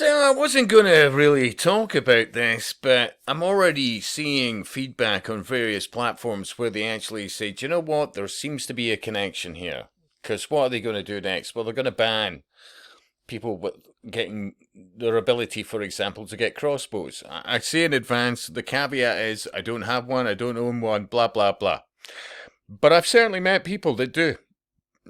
So I wasn't going to really talk about this, but I'm already seeing feedback on various platforms where they actually say, do you know what? There seems to be a connection here. Because what are they going to do next? Well, they're going to ban people with getting their ability, for example, to get crossbows. I say in advance, the caveat is I don't have one, I don't own one, blah, blah, blah. But I've certainly met people that do.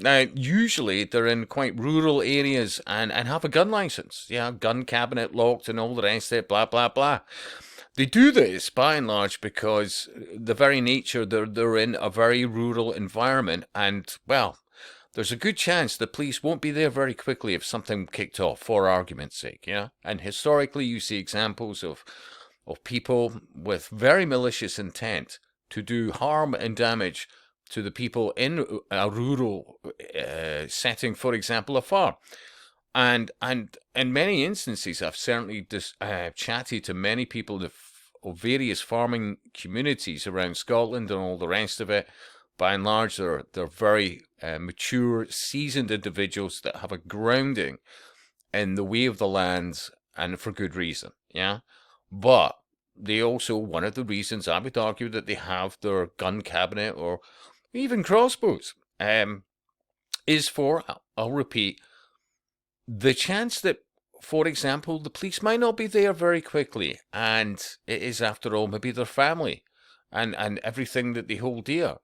Now, usually they're in quite rural areas and have a gun license. Yeah, gun cabinet locked and all the rest of it, blah, blah, blah. They do this by and large because the very nature they're in a very rural environment, and well, there's a good chance the police won't be there very quickly if something kicked off, for argument's sake, yeah? And historically, you see examples of people with very malicious intent to do harm and damage to the people in a rural setting, for example, a farm. And in many instances, I've certainly chatted to many people of various farming communities around Scotland and all the rest of it. By and large, they're very mature, seasoned individuals that have a grounding in the way of the land, and for good reason, yeah? But they also, one of the reasons I would argue that they have their gun cabinet or even crossbows, is for, I'll repeat, the chance that, for example, the police might not be there very quickly, and it is, after all, maybe their family and everything that they hold dear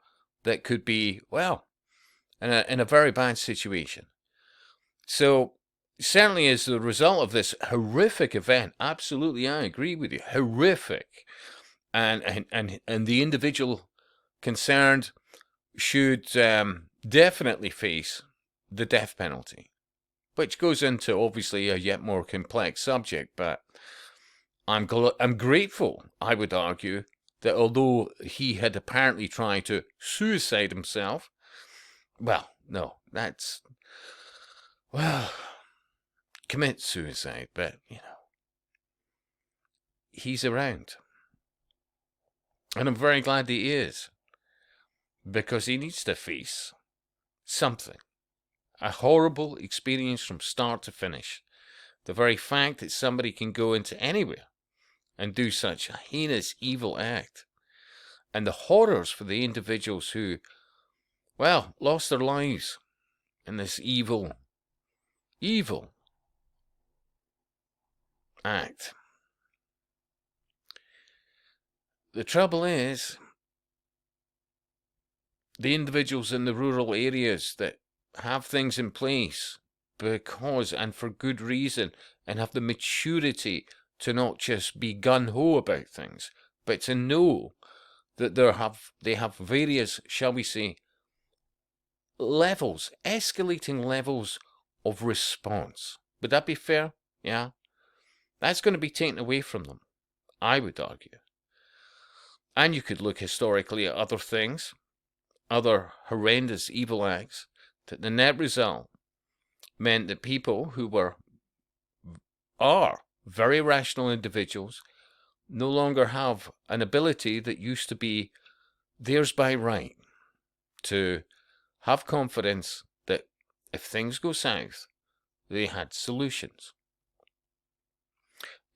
that could be, well, in a very bad situation. So, certainly as a result of this horrific event, absolutely, I agree with you, horrific, and the individual concerned should definitely face the death penalty, which goes into obviously a yet more complex subject. But I'm grateful, I would argue, that although he had apparently tried to suicide himself, well, no, that's, well, commit suicide, but, he's around. And I'm very glad that he is, because he needs to face something. A horrible experience from start to finish. The very fact that somebody can go into anywhere and do such a heinous, evil act. And the horrors for the individuals who, well, lost their lives in this evil act. The trouble is, the individuals in the rural areas that have things in place because, and for good reason, and have the maturity to not just be gun-ho about things, but to know that they have various, shall we say, levels, escalating levels of response. Would that be fair? Yeah? That's going to be taken away from them, I would argue. And you could look historically at other things, other horrendous evil acts, that the net result meant that people who are very rational individuals no longer have an ability that used to be theirs by right to have confidence that if things go south, they had solutions.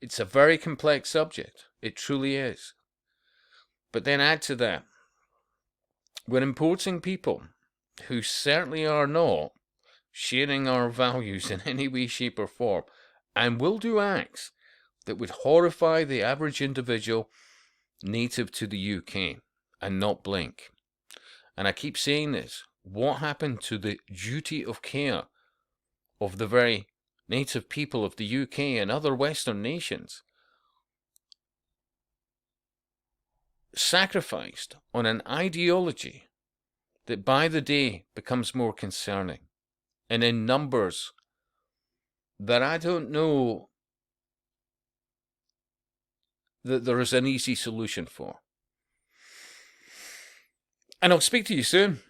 It's a very complex subject. It truly is. But then add to that, we're importing people who certainly are not sharing our values in any way, shape, or form, and will do acts that would horrify the average individual native to the UK and not blink. And I keep saying this, what happened to the duty of care of the very native people of the UK and other Western nations, sacrificed on an ideology that by the day becomes more concerning, and in numbers that I don't know that there is an easy solution for. And I'll speak to you soon.